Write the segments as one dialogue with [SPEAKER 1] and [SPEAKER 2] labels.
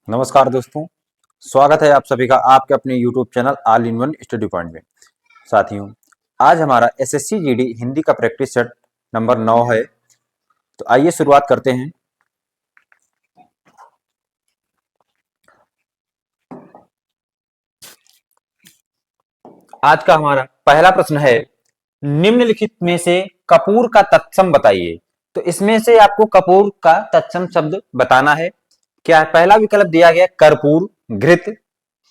[SPEAKER 1] नमस्कार दोस्तों, स्वागत है आप सभी का आपके अपने YouTube channel all in one study point में। साथियों, आज हमारा एसएससी जीडी हिंदी का प्रैक्टिस सेट नंबर 9 है। तो आइए शुरुआत करते हैं। आज का हमारा पहला प्रश्न है, निम्नलिखित में से कपूर का तत्सम बताइए। तो इसमें से आपको कपूर का तत्सम शब्द बताना है। क्या है? पहला विकल्प दिया गया कर्पूर, घृत,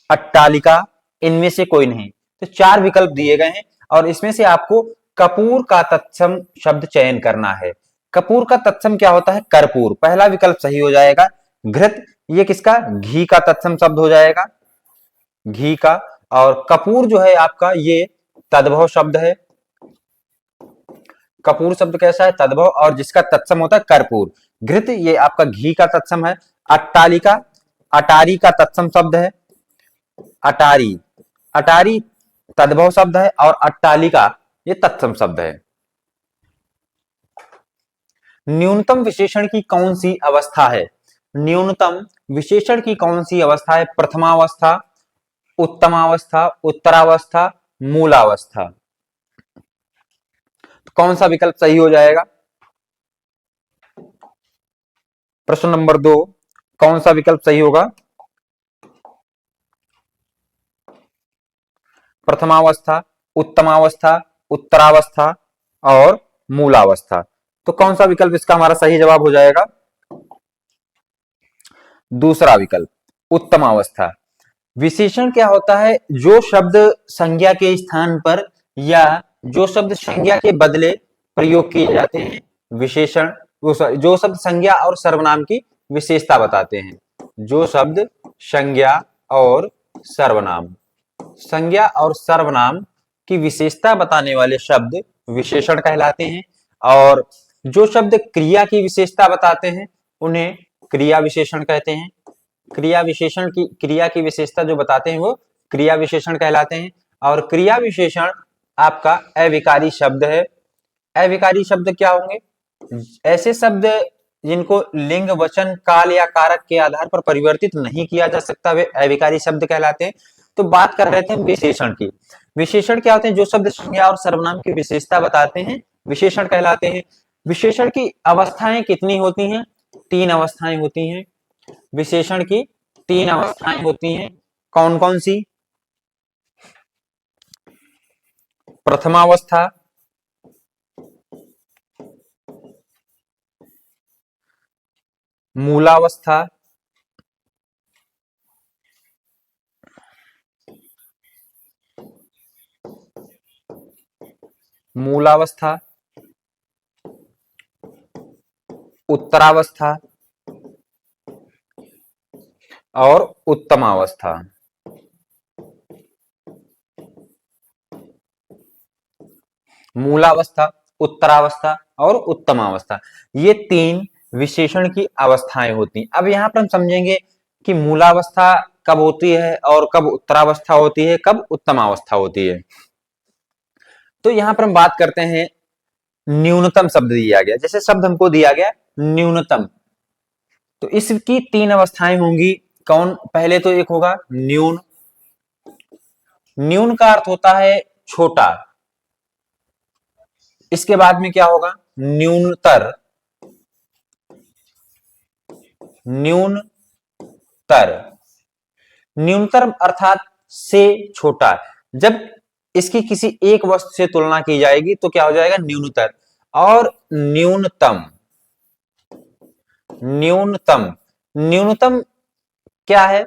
[SPEAKER 1] अट्टालिका, इनमें से कोई नहीं। तो चार विकल्प दिए गए हैं और इसमें से आपको कपूर का तत्सम शब्द चयन करना है। कपूर का तत्सम क्या होता है? कर्पूर, पहला विकल्प सही हो जाएगा। घृत, ये किसका? घी का तत्सम शब्द हो जाएगा, घी का। और कपूर जो है आपका, ये तद्भव शब्द है। कपूर शब्द कैसा है? तद्भव, और जिसका तत्सम होता है कर्पूर। घृत, ये आपका घी का तत्सम है। अट्टालिका, अटारी का तत्सम शब्द है। अटारी, अटारी तद्भव शब्द है और अट्टालिका ये तत्सम शब्द है। न्यूनतम विशेषण की कौन सी अवस्था है? न्यूनतम विशेषण की कौन सी अवस्था है? प्रथमावस्था, उत्तमावस्था, उत्तरावस्था, मूलावस्था। तो कौन सा विकल्प सही हो जाएगा? प्रश्न नंबर 2, कौन सा विकल्प सही होगा? प्रथमावस्था, उत्तमावस्था, उत्तरावस्था और मूलावस्था। तो कौन सा विकल्प इसका हमारा सही जवाब हो जाएगा? दूसरा विकल्प, उत्तमावस्था। विशेषण क्या होता है? जो शब्द संज्ञा के स्थान पर या जो शब्द संज्ञा के बदले प्रयोग किए जाते हैं, विशेषण। जो शब्द संज्ञा और सर्वनाम की विशेषता बताते हैं, जो शब्द संज्ञा और सर्वनाम, संज्ञा और सर्वनाम की विशेषता बताने वाले शब्द विशेषण कहलाते हैं। और जो शब्द क्रिया की विशेषता बताते हैं उन्हें क्रिया विशेषण कहते हैं। क्रिया विशेषण की, क्रिया की विशेषता जो बताते हैं वो क्रिया विशेषण कहलाते हैं। और क्रिया विशेषण आपका अविकारी शब्द है। अविकारी शब्द क्या होंगे? ऐसे शब्द जिनको लिंग, वचन, काल या कारक के आधार पर परिवर्तित नहीं किया जा सकता, वे अविकारी शब्द कहलाते हैं। तो बात कर रहे थे विशेषण की। विशेषण क्या होते हैं? जो शब्द संज्ञा और सर्वनाम की विशेषता बताते हैं, विशेषण कहलाते हैं। विशेषण की अवस्थाएं कितनी होती हैं? 3 अवस्थाएं होती हैं। विशेषण की 3 अवस्थाएं होती हैं। कौन कौन सी? प्रथमावस्था, मूलावस्था, मूलावस्था, उत्तरावस्था और उत्तमावस्था। मूलावस्था, उत्तरावस्था और उत्तमावस्था, ये 3 विशेषण की अवस्थाएं होती हैं। अब यहां पर हम समझेंगे कि मूलावस्था कब होती है और कब उत्तरावस्था होती है, कब उत्तमावस्था होती है। तो यहां पर हम बात करते हैं, न्यूनतम शब्द दिया गया, जैसे शब्द हमको दिया गया न्यूनतम, तो इसकी 3 अवस्थाएं होंगी। कौन? पहले तो एक होगा न्यून। न्यून का अर्थ होता है छोटा। इसके बाद में क्या होगा? न्यूनतर, न्यूनतर, न्यूनतर अर्थात से छोटा। जब इसकी किसी एक वस्तु से तुलना की जाएगी तो क्या हो जाएगा? न्यूनतर। और न्यूनतम, न्यूनतम, न्यूनतम क्या है?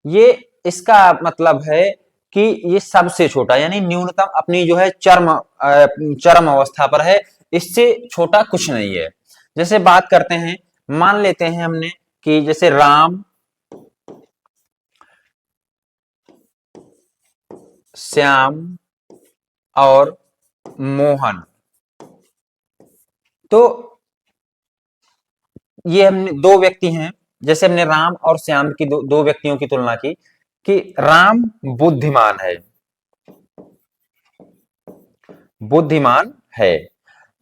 [SPEAKER 1] ये इसका मतलब है कि ये सबसे छोटा, यानी न्यूनतम अपनी जो है चरम अवस्था पर है, इससे छोटा कुछ नहीं है। जैसे बात करते हैं, मान लेते हैं हमने कि जैसे राम, श्याम और मोहन, तो ये हमने 2 व्यक्ति हैं। जैसे हमने राम और श्याम की दो व्यक्तियों की तुलना की कि राम बुद्धिमान है, बुद्धिमान है।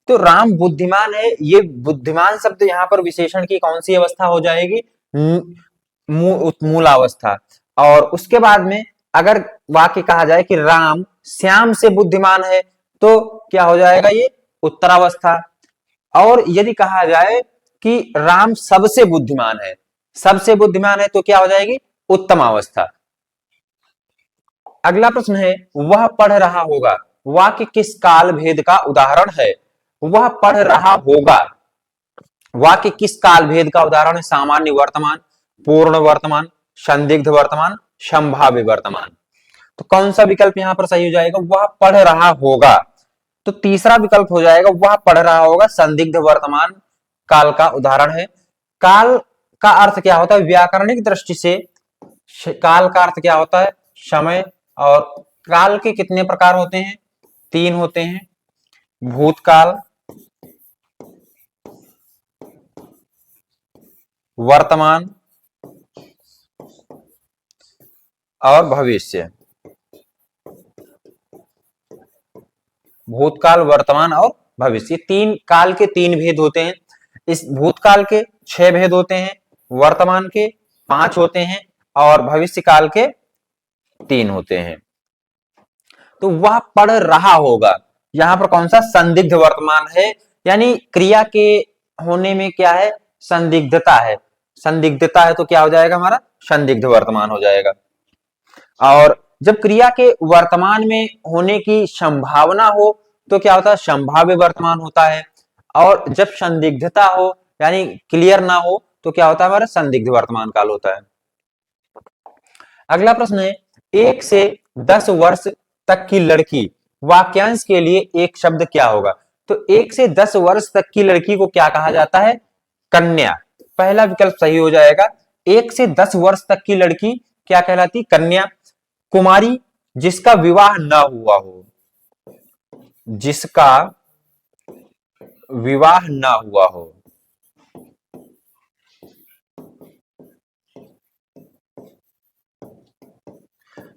[SPEAKER 1] तो राम बुद्धिमान है, ये बुद्धिमान शब्द यहां पर विशेषण की कौन सी अवस्था हो जाएगी? मूलावस्था। और उसके बाद में अगर वाक्य कहा जाए कि राम श्याम से बुद्धिमान है तो क्या हो जाएगा, ये उत्तरावस्था। और यदि कहा जाए कि राम सबसे बुद्धिमान है, सबसे बुद्धिमान है तो क्या हो जाएगी, उत्तमावस्था। अगला प्रश्न है, वह पढ़ रहा होगा, वाक्य किस काल भेद का उदाहरण है। वह पढ़ रहा होगा वाक्य किस काल भेद का उदाहरण है, सामान्य वर्तमान, पूर्ण वर्तमान, संदिग्ध वर्तमान, संभाव्य वर्तमान। तो कौन सा विकल्प यहां पर सही हो जाएगा, वह पढ़ रहा होगा। तो तीसरा विकल्प हो जाएगा, वह पढ़ रहा होगा संदिग्ध वर्तमान काल का उदाहरण है। काल का अर्थ क्या होता है, व्याकरणिक दृष्टि से काल का अर्थ क्या होता है, समय। और काल के कितने प्रकार होते हैं, 3 होते हैं, भूतकाल, वर्तमान और भविष्य। भूतकाल, वर्तमान और भविष्य, 3 काल के 3 भेद होते हैं। इस भूतकाल के 6 भेद होते हैं, वर्तमान के 5 होते हैं और भविष्य काल के 3 होते हैं। तो वह पढ़ रहा होगा, यहां पर कौन सा, संदिग्ध वर्तमान है, यानी क्रिया के होने में क्या है, संदिग्धता है। संदिग्धता है तो क्या हो जाएगा, हमारा संदिग्ध वर्तमान हो जाएगा। और जब क्रिया के वर्तमान में होने की संभावना हो तो क्या होता है, संभाव्य वर्तमान होता है। और जब संदिग्धता हो यानी क्लियर ना हो तो क्या होता है, हमारा संदिग्ध वर्तमान काल होता है। अगला प्रश्न है, 1 से 10 वर्ष तक की लड़की, वाक्यांश के लिए एक शब्द क्या होगा। तो 1 से 10 वर्ष तक की लड़की को क्या कहा जाता है, कन्या। पहला विकल्प सही हो जाएगा, 1 से 10 वर्ष तक की लड़की क्या कहलाती, कन्या। कुमारी, जिसका विवाह ना हुआ हो, जिसका विवाह ना हुआ हो।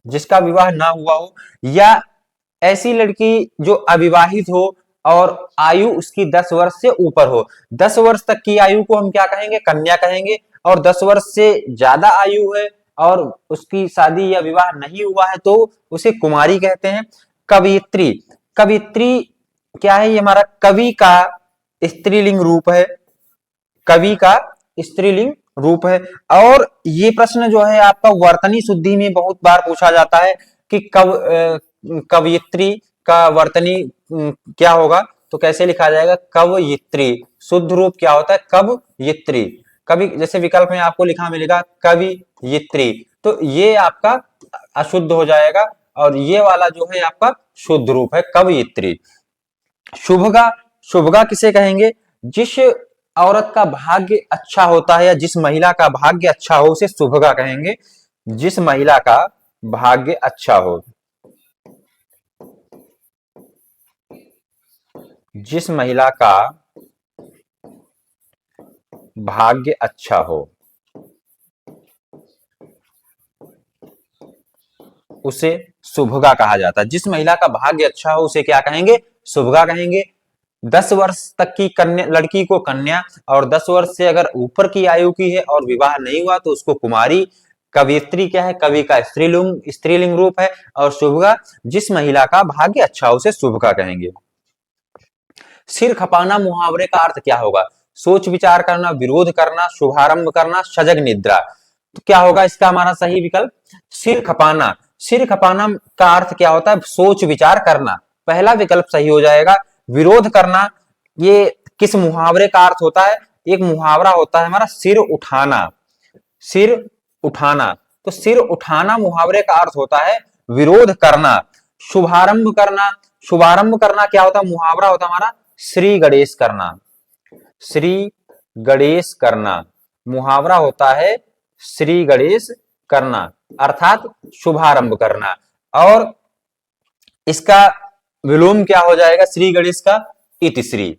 [SPEAKER 1] जिसका विवाह ना हुआ हो, या ऐसी लड़की जो अविवाहित हो और आयु उसकी 10 वर्ष से ऊपर हो। 10 वर्ष तक की आयु को हम क्या कहेंगे, कन्या कहेंगे। और 10 वर्ष से ज्यादा आयु है और उसकी शादी या विवाह नहीं हुआ है तो उसे कुमारी कहते हैं। कवियत्री, कवियत्री क्या है, ये हमारा कवि का स्त्रीलिंग रूप है, कवि का स्त्रीलिंग रूप है। और ये प्रश्न जो है आपका वर्तनी शुद्धि में बहुत बार पूछा जाता है कि कवयित्री का वर्तनी क्या होगा, तो कैसे लिखा जाएगा, कवयित्री। शुद्ध रूप क्या होता है, कवयित्री। कवि जैसे विकल्प में आपको लिखा मिलेगा कवियित्री, तो ये आपका अशुद्ध हो जाएगा और ये वाला जो है आपका शुद्ध रूप है, कवयित्री। शुभगा, शुभगा किसे कहेंगे, जिस औरत का भाग्य अच्छा होता है या जिस महिला का भाग्य अच्छा हो उसे शुभगा कहेंगे। जिस महिला का भाग्य अच्छा हो, जिस महिला का भाग्य अच्छा हो उसे शुभगा कहा जाता है। जिस महिला का भाग्य अच्छा हो उसे क्या कहेंगे, शुभगा कहेंगे। 10 वर्ष तक की कन्या लड़की को कन्या, और 10 वर्ष से अगर ऊपर की आयु की है और विवाह नहीं हुआ तो उसको कुमारी। कवियत्री क्या है, कवि का स्त्रीलिंग रूप है। और शुभगा, जिस महिला का भाग्य अच्छा हो उसे शुभगा कहेंगे। सिर खपाना मुहावरे का अर्थ क्या होगा, सोच विचार करना, विरोध करना, शुभारंभ करना, सजग निद्रा। तो क्या होगा इसका हमारा सही विकल्प, सिर खपाना। सिर खपाना का अर्थ क्या होता है, सोच विचार करना, पहला विकल्प सही हो जाएगा। विरोध करना, ये किस मुहावरे का अर्थ होता है, एक मुहावरा होता है हमारा सिर उठाना, सिर उठाना। तो सिर उठाना मुहावरे का अर्थ होता है विरोध करना। शुभारंभ करना, शुभारंभ करना क्या होता है, मुहावरा होता है हमारा श्री गणेश करना, श्री गणेश करना मुहावरा होता है श्री गणेश करना, अर्थात शुभारंभ करना। और इसका विलोम क्या हो जाएगा श्री गणेश का, इतिश्री,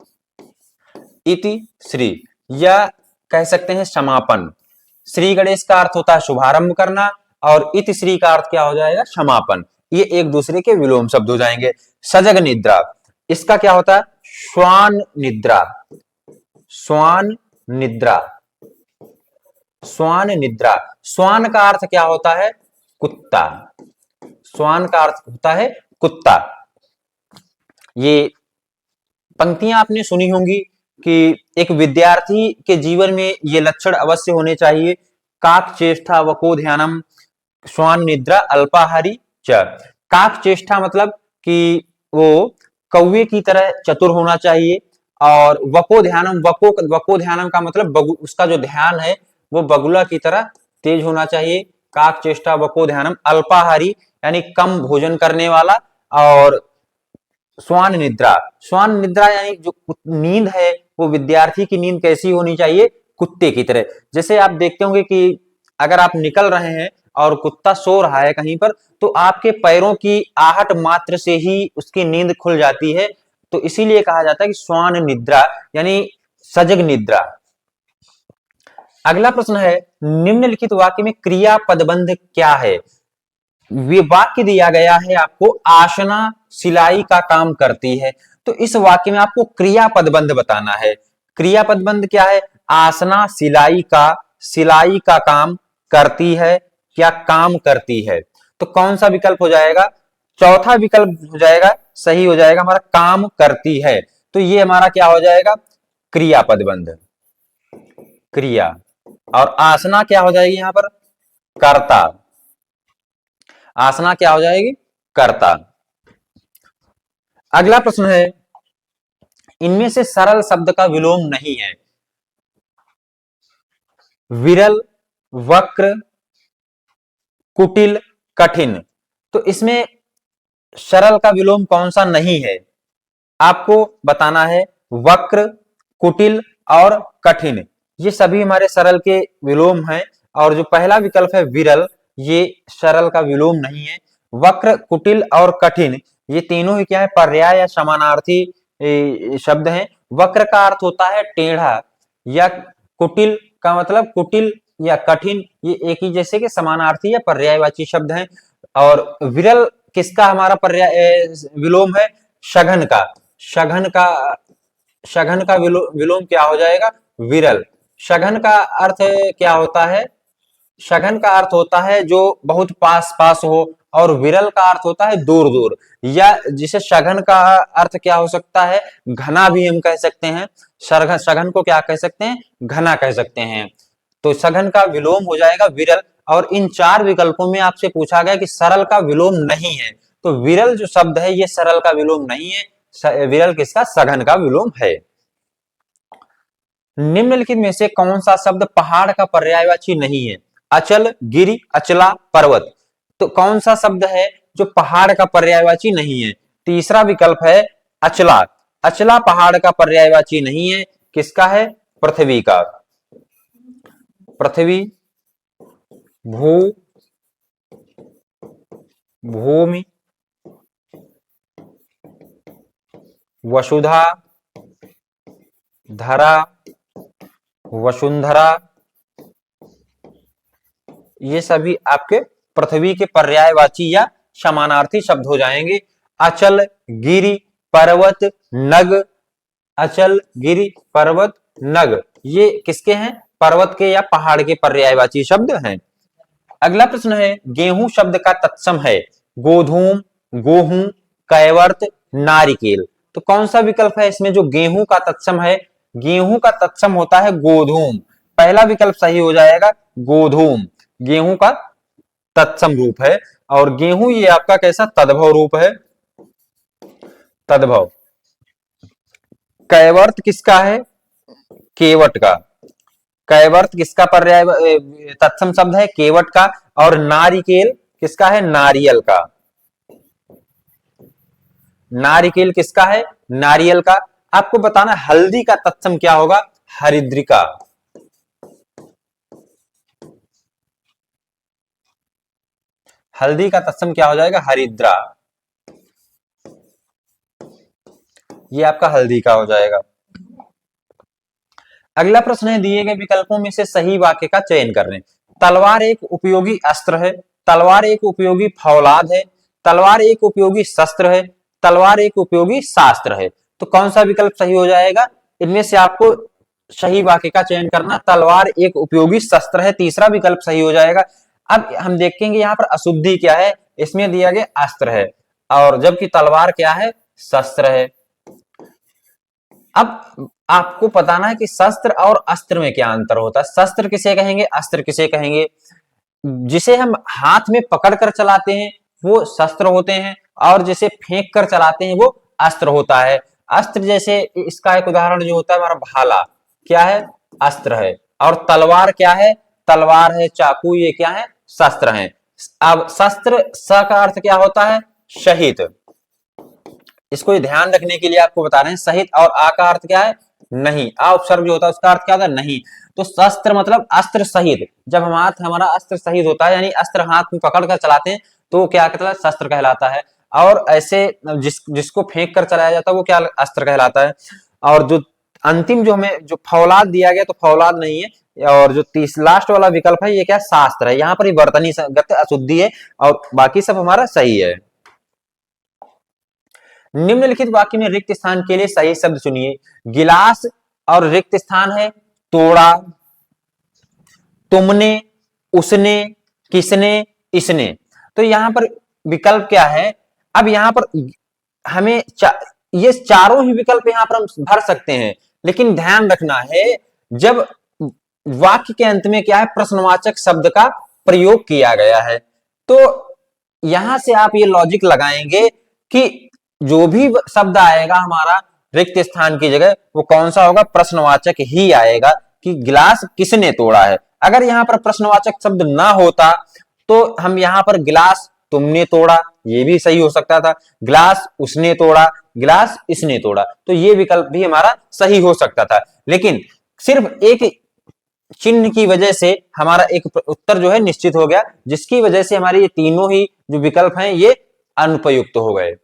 [SPEAKER 1] इतिश्री, या कह सकते हैं समापन। श्री गणेश का अर्थ होता है शुभारंभ करना और इतिश्री का अर्थ क्या हो जाएगा, समापन। ये एक दूसरे के विलोम शब्द हो जाएंगे। सजग निद्रा, इसका क्या होता है, श्वान निद्रा, श्वान निद्रा, श्वान निद्रा। श्वान का अर्थ क्या होता है? कुत्ता। श्वान का अर्थ होता है कुत्ता। ये पंक्तियां आपने सुनी होंगी कि एक विद्यार्थी के जीवन में ये लक्षण अवश्य होने चाहिए। काक चेष्टा वको ध्यानम श्वान निद्रा अल्पाहारी च। काक चेष्टा मतलब कि वो कौवे की तरह चतुर होना चाहिए, और वको ध्यानम, वको ध्यानम का मतलब उसका जो ध्यान है वो बगुला की तरह तेज होना चाहिए। काक चेष्टा वको ध्यानम अल्पाहारी यानी कम भोजन करने वाला, और श्वान निद्रा, श्वान निद्रा यानी जो नींद है वो विद्यार्थी की नींद कैसी होनी चाहिए? कुत्ते की तरह। जैसे आप देखते होंगे कि अगर आप निकल रहे हैं और कुत्ता सो रहा है कहीं पर, तो आपके पैरों की आहट मात्र से ही उसकी नींद खुल जाती है। तो इसीलिए कहा जाता है कि श्वान निद्रा यानी सजग निद्रा। अगला प्रश्न है, निम्नलिखित वाक्य में क्रिया पदबंध क्या है? वे वाक्य दिया गया है आपको, आसना सिलाई का काम करती है। तो इस वाक्य में आपको क्रिया पदबंध बताना है। क्रिया पदबंध क्या है? आसना सिलाई का काम करती है या काम करती है। तो कौन सा विकल्प हो जाएगा? चौथा विकल्प हो जाएगा, सही हो जाएगा हमारा काम करती है। तो ये हमारा क्या हो जाएगा? क्रिया पदबंध, क्रिया। और आसना क्या हो जाएगी यहां पर? कर्ता। आसना क्या हो जाएगी? कर्ता। अगला प्रश्न है, इनमें से सरल शब्द का विलोम नहीं है। विरल, वक्र, कुटिल, कठिन। तो इसमें सरल का विलोम कौन सा नहीं है? आपको बताना है। वक्र, कुटिल और कठिन, ये सभी हमारे सरल के विलोम हैं। और जो पहला विकल्प है विरल, ये सरल का विलोम नहीं है। वक्र, कुटिल और कठिन ये तीनों ही क्या है? पर्याय या समानार्थी शब्द हैं। वक्र का अर्थ होता है टेढ़ा, या कुटिल का मतलब कुटिल या कठिन, ये एक ही जैसे के समानार्थी या पर्यायवाची शब्द हैं। और विरल किसका हमारा पर्याय विलोम है? सघन का। सघन का विलोम क्या हो जाएगा? विरल। सघन का अर्थ क्या होता है? सघन का अर्थ होता है जो बहुत पास पास हो, और विरल का अर्थ होता है दूर दूर। या जिसे सघन का अर्थ क्या हो सकता है? घना भी हम कह सकते हैं। सघन को क्या कह सकते हैं? घना कह सकते हैं। तो सघन का विलोम हो जाएगा विरल। और इन चार विकल्पों में आपसे पूछा गया कि सरल का विलोम नहीं है, तो विरल जो शब्द है ये सरल का विलोम नहीं है। विरल किसका? सघन का विलोम है। निम्नलिखित में से कौन सा शब्द पहाड़ का पर्यायवाची नहीं है? अचल, गिरि, अचला, पर्वत। तो कौन सा शब्द है जो पहाड़ का पर्यायवाची नहीं है? तीसरा विकल्प है अचला। अचला पहाड़ का पर्यायवाची नहीं है। किसका है? पृथ्वी का। पृथ्वी, भू, भूमि, वसुधा, धरा, वसुंधरा, ये सभी आपके पृथ्वी के पर्यायवाची या समानार्थी शब्द हो जाएंगे। अचल, गिरि, पर्वत, नग। अचल, गिरि, पर्वत, नग ये किसके हैं? पर्वत के या पहाड़ के पर्यायवाची शब्द हैं। अगला प्रश्न है, गेहूं शब्द का तत्सम है गोधूम, गेहूं, कैवर्त, नारिकेल। तो कौन सा विकल्प है इसमें जो गेहूं का तत्सम है? गेहूं का तत्सम होता है गोधूम। पहला विकल्प सही हो जाएगा, गोधूम गेहूं का तत्सम रूप है। और गेहूं ये आपका कैसा? तद्भव रूप है, तद्भव। कैवर्त किसका है? केवट का। कैवर्त किसका पर्याय तत्सम शब्द है? केवट का। और नारिकेल किसका है? नारियल का। नारिकेल किसका है? नारियल का। आपको बताना हल्दी का तत्सम क्या होगा? हरिद्रिका। हल्दी का तत्सम क्या हो जाएगा? हरिद्रा। ये आपका हल्दी का हो जाएगा। अगला प्रश्न है, दिए गए विकल्पों में से सही वाक्य का चयन करने। तलवार एक उपयोगी अस्त्र है, तलवार एक उपयोगी फौलाद है, तलवार एक उपयोगी शस्त्र है, तलवार एक उपयोगी शास्त्र है। तो कौन सा विकल्प सही हो जाएगा? इनमें से आपको सही वाक्य का चयन करना। तलवार एक उपयोगी शस्त्र है, तीसरा विकल्प सही हो जाएगा। अब हम देखेंगे यहाँ पर अशुद्धि क्या है, इसमें दिया गया अस्त्र है, और जबकि तलवार क्या है, शस्त्र है। अब आपको बताना है कि शस्त्र और अस्त्र में क्या अंतर होता है। शस्त्र किसे कहेंगे, अस्त्र किसे कहेंगे। जिसे हम हाथ में पकड़ कर चलाते हैं वो शस्त्र होते हैं, और जिसे फेंक कर चलाते हैं वो अस्त्र होता है। अस्त्र जैसे इसका एक उदाहरण जो होता है हमारा भाला, क्या है, अस्त्र है। और तलवार क्या है, तलवार है, चाकू, ये क्या है, शस्त्र है। अब शस्त्र स का अर्थ क्या होता है, शहीद। इसको ध्यान रखने के लिए आपको बता रहे हैं। सहित और आ का अर्थ क्या है, नहीं। आ उपसर्ग जो होता है उसका अर्थ क्या होता है, नहीं। तो शस्त्र मतलब अस्त्र सहित। जब हमारा अस्त्र सहित होता है, यानी अस्त्र हाथ में पकड़ कर चलाते हैं, तो क्या कहता है, शस्त्र कहलाता है। और ऐसे जिसको फेंक कर चलाया जाता है वो क्या, अस्त्र कहलाता है। और जो अंतिम जो हमें जो फौलाद दिया गया, तो फौलाद नहीं है। और जो लास्ट वाला विकल्प है ये क्या, शास्त्र है। यहाँ पर वर्तनी अशुद्धि है, और बाकी सब हमारा सही है। निम्नलिखित वाक्य में रिक्त स्थान के लिए सही शब्द चुनिए। गिलास और रिक्त स्थान है तोड़ा, तुमने, उसने, किसने, इसने। तो यहां पर विकल्प क्या है, अब यहां पर हमें ये चारों ही विकल्प यहां पर हम भर सकते हैं, लेकिन ध्यान रखना है जब वाक्य के अंत में क्या है, प्रश्नवाचक शब्द का प्रयोग किया गया है, तो यहां से आप ये लॉजिक लगाएंगे कि जो भी शब्द आएगा हमारा रिक्त स्थान की जगह, वो कौन सा होगा, प्रश्नवाचक ही आएगा। कि गिलास किसने तोड़ा है। अगर यहाँ पर प्रश्नवाचक शब्द ना होता तो हम यहाँ पर गिलास तुमने तोड़ा, ये भी सही हो सकता था। गिलास उसने तोड़ा, गिलास इसने तोड़ा, तो ये विकल्प भी हमारा सही हो सकता था। लेकिन सिर्फ एक चिन्ह की वजह से हमारा एक उत्तर जो है निश्चित हो गया, जिसकी वजह से हमारे ये तीनों ही जो विकल्प हैं ये अनुपयुक्त हो गए।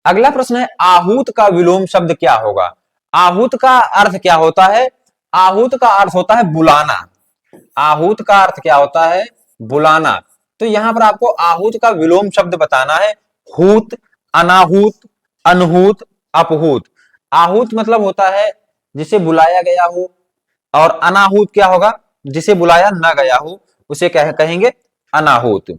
[SPEAKER 1] अगला प्रश्न है, आहूत का विलोम शब्द क्या होगा। आहूत का अर्थ क्या होता है, आहूत का अर्थ होता है बुलाना। आहूत का अर्थ क्या होता है, बुलाना। तो यहां पर आपको आहूत का विलोम शब्द बताना है। हूत, अनाहूत, अनहूत, अपहूत। आहूत मतलब होता है जिसे बुलाया गया हो, और अनाहूत क्या होगा, जिसे बुलाया ना गया हो, उसे कहेंगे अनाहूत।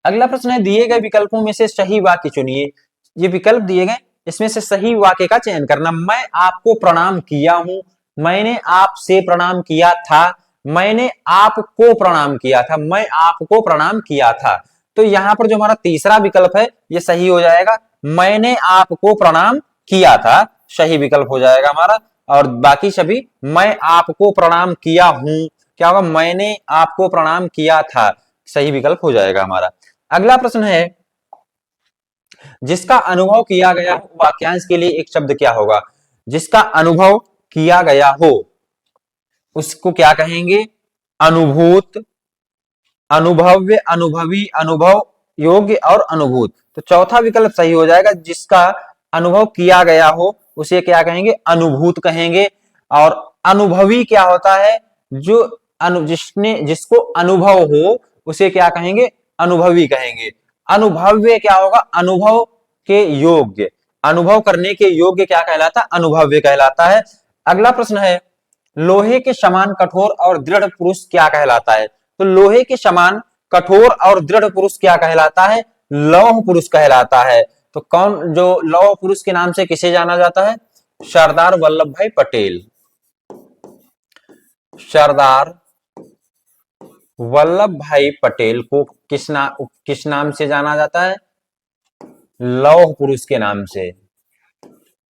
[SPEAKER 1] अगला प्रश्न है, दिए गए विकल्पों में से सही वाक्य चुनिए। ये विकल्प दिए गए, इसमें से सही वाक्य का चयन करना। मैं आपको प्रणाम किया हूं, मैंने आपसे प्रणाम किया था, मैंने आपको प्रणाम किया था, मैं आपको प्रणाम किया था। तो यहां पर जो हमारा तीसरा विकल्प है ये सही हो जाएगा। मैंने आपको प्रणाम किया था सही विकल्प हो जाएगा हमारा। और बाकी सभी मैं आपको प्रणाम किया हूं, क्या होगा, मैंने आपको प्रणाम किया था, सही विकल्प हो जाएगा हमारा। अगला प्रश्न है, जिसका अनुभव किया गया हो, वाक्यांश के लिए एक शब्द क्या होगा। जिसका अनुभव किया गया हो उसको क्या कहेंगे, अनुभूत, अनुभव्य, अनुभवी, अनुभव योग्य और अनुभूत। तो चौथा विकल्प सही हो जाएगा। जिसका अनुभव किया गया हो उसे क्या कहेंगे, अनुभूत कहेंगे। और अनुभवी क्या होता है, जो जिसको अनुभव हो उसे क्या कहेंगे, अनुभवी कहेंगे। अनुभव्य क्या होगा, अनुभव के योग्य, अनुभव करने के योग्य क्या कहलाता है, अनुभव्य कहलाता है। अगला प्रश्न है, लोहे के समान कठोर और दृढ़ पुरुष क्या कहलाता है। तो लोहे के समान कठोर और दृढ़ पुरुष क्या कहलाता है, लौह पुरुष कहलाता है। तो कौन, जो लौह पुरुष के नाम से किसे जाना जाता है, सरदार वल्लभ भाई पटेल। सरदार वल्लभ भाई पटेल को किस नाम से जाना जाता है, लौह पुरुष के नाम से।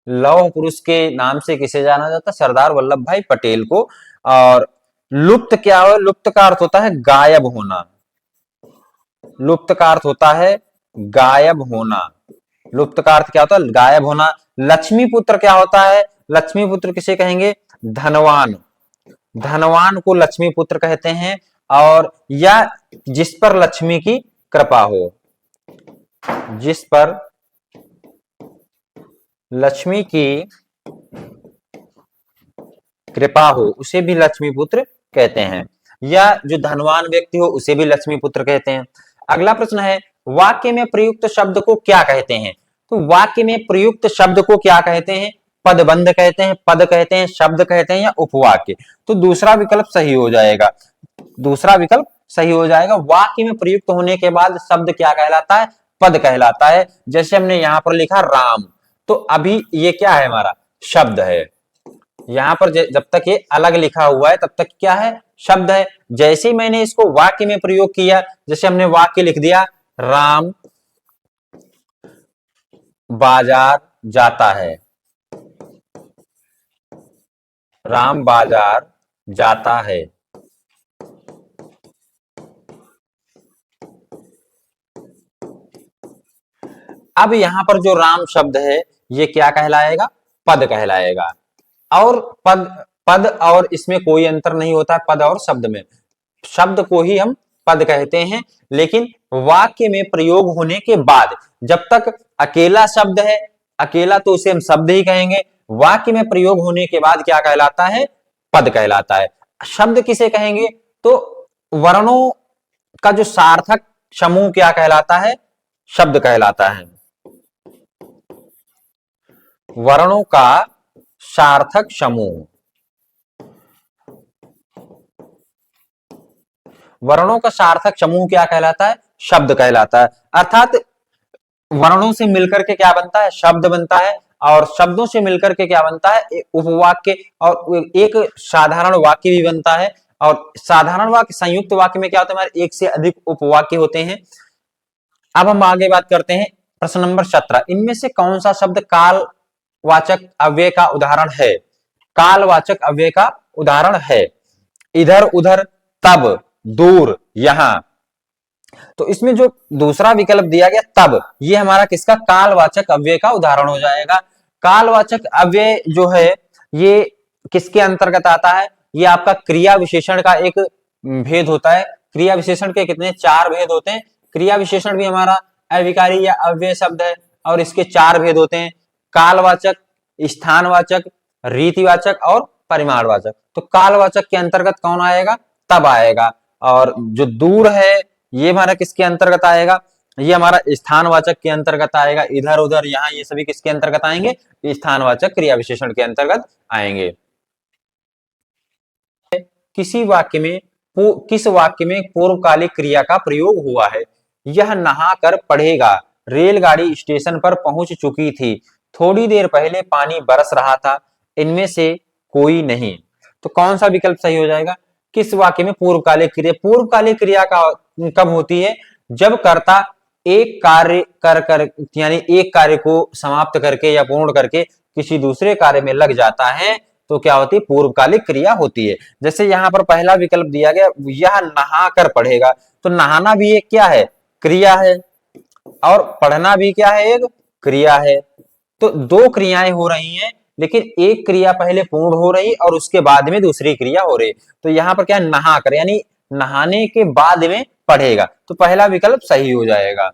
[SPEAKER 1] लौह पुरुष के नाम से किसे जाना जाता है, सरदार वल्लभ भाई पटेल को। और लुप्त क्या हो, लुप्त का अर्थ होता है गायब होना। लुप्त का अर्थ होता है गायब होना। लुप्त का अर्थ क्या होता है, गायब होना। लक्ष्मी पुत्र क्या होता है, लक्ष्मी पुत्र किसे कहेंगे, धनवान। धनवान को लक्ष्मी पुत्र कहते हैं। और या जिस पर लक्ष्मी की कृपा हो, जिस पर लक्ष्मी की कृपा हो उसे भी लक्ष्मी पुत्र कहते हैं। या जो धनवान व्यक्ति हो उसे भी लक्ष्मी पुत्र कहते हैं। अगला प्रश्न है, वाक्य में प्रयुक्त शब्द को क्या कहते हैं। तो वाक्य में प्रयुक्त शब्द को क्या कहते हैं, पदबंध कहते हैं, पद कहते हैं, शब्द कहते हैं या उपवाक्य। तो दूसरा विकल्प सही हो जाएगा, दूसरा विकल्प सही हो जाएगा। वाक्य में प्रयुक्त होने के बाद शब्द क्या कहलाता है? पद कहलाता है। जैसे हमने यहां पर लिखा राम, तो अभी ये क्या है? हमारा शब्द है। यहां पर जब तक ये अलग लिखा हुआ है तब तक क्या है? शब्द है। जैसे ही मैंने इसको वाक्य में प्रयोग किया, जैसे हमने वाक्य लिख दिया, राम बाजार जाता है, राम बाजार जाता है। अब यहां पर जो राम शब्द है ये क्या कहलाएगा? पद कहलाएगा। और पद पद और इसमें कोई अंतर नहीं होता है, पद और शब्द में। शब्द को ही हम पद कहते हैं, लेकिन वाक्य में प्रयोग होने के बाद, जब तक अकेला शब्द है, अकेला तो उसे हम शब्द ही कहेंगे। वाक्य में प्रयोग होने के बाद क्या कहलाता है? पद कहलाता है। शब्द किसे कहेंगे? तो वर्णों का जो सार्थक समूह क्या कहलाता है? शब्द कहलाता है। वर्णों का सार्थक समूह, वर्णों का सार्थक समूह क्या कहलाता है? शब्द कहलाता है। अर्थात वर्णों से मिलकर के क्या बनता है? शब्द बनता है। और शब्दों से मिलकर के क्या बनता है? एक उपवाक्य और एक साधारण वाक्य भी बनता है। और साधारण वाक्य, संयुक्त वाक्य में क्या होता है? हमारे एक से अधिक उपवाक्य होते हैं। अब हम आगे बात करते हैं प्रश्न नंबर 17। इनमें से कौन सा शब्द कालवाचक अव्यय का उदाहरण है? कालवाचक अव्यय का उदाहरण है। इधर, उधर, तब, दूर, यहां। तो इसमें जो दूसरा विकल्प दिया गया तब, ये हमारा किसका? कालवाचक अव्यय का उदाहरण हो जाएगा। कालवाचक अव्यय जो है ये किसके अंतर्गत आता है? ये आपका क्रिया विशेषण का एक भेद होता है। क्रिया विशेषण के कितने? 4 भेद होते हैं। क्रिया विशेषण भी हमारा अविकारी या अव्यय शब्द है और इसके 4 भेद होते हैं: कालवाचक, स्थानवाचक, रीतिवाचक और परिमाणवाचक। तो कालवाचक के अंतर्गत कौन आएगा? तब आएगा। और जो दूर है ये हमारा किसके अंतर्गत आएगा? ये हमारा स्थानवाचक के अंतर्गत आएगा। इधर, उधर, यहाँ, ये सभी किसके अंतर्गत आएंगे? स्थानवाचक क्रिया विशेषण के अंतर्गत आएंगे। किस वाक्य में पूर्वकालिक क्रिया का प्रयोग हुआ है? यह नहाकर पढ़ेगा, रेलगाड़ी स्टेशन पर पहुंच चुकी थी, थोड़ी देर पहले पानी बरस रहा था, इनमें से कोई नहीं। तो कौन सा विकल्प सही हो जाएगा? किस वाक्य में पूर्वकालिक क्रिया? पूर्वकालिक क्रिया का कब होती है? जब कर्ता एक कार्य कर यानी एक कार्य को समाप्त करके या पूर्ण करके किसी दूसरे कार्य में लग जाता है, तो क्या होती है? पूर्वकालिक क्रिया होती है। जैसे यहां पर पहला विकल्प दिया गया, यह नहा कर पढ़ेगा। तो नहाना भी एक क्या है? क्रिया है। और पढ़ना भी क्या है? एक क्रिया है। तो 2 क्रियाएं हो रही हैं, लेकिन एक क्रिया पहले पूर्ण हो रही और उसके बाद में दूसरी क्रिया हो रही। तो यहां पर क्या है? नहा कर, यानी नहाने के बाद में पढ़ेगा। तो पहला विकल्प सही हो जाएगा।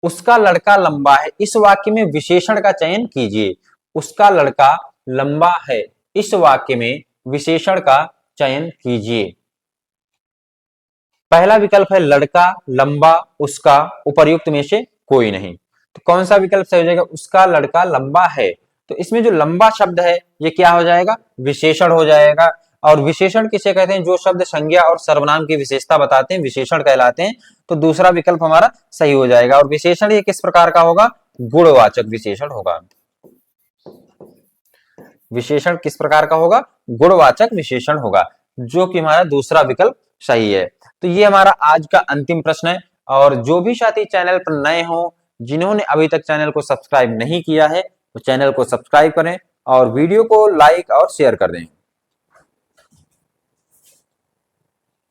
[SPEAKER 1] उसका लड़का लंबा है, इस वाक्य में विशेषण का चयन कीजिए। उसका लड़का लंबा है, इस वाक्य में विशेषण का चयन कीजिए। पहला विकल्प है लड़का, लंबा, उसका, उपर्युक्त में से कोई नहीं। तो कौन सा विकल्प सही हो जाएगा? उसका लड़का लंबा है। तो इसमें जो लंबा शब्द है ये क्या हो जाएगा? विशेषण हो जाएगा। और विशेषण किसे कहते हैं? जो शब्द संज्ञा और सर्वनाम की विशेषता बताते हैं विशेषण कहलाते हैं। तो दूसरा विकल्प हमारा सही हो जाएगा। और विशेषण ये किस प्रकार का होगा? गुणवाचक विशेषण होगा। विशेषण किस प्रकार का होगा? गुणवाचक विशेषण होगा, जो कि हमारा दूसरा विकल्प सही है। तो ये हमारा आज का अंतिम प्रश्न है। और जो भी साथी चैनल पर नए हो, जिन्होंने अभी तक चैनल को सब्सक्राइब नहीं किया है, वो चैनल को सब्सक्राइब करें और वीडियो को लाइक और शेयर कर दें।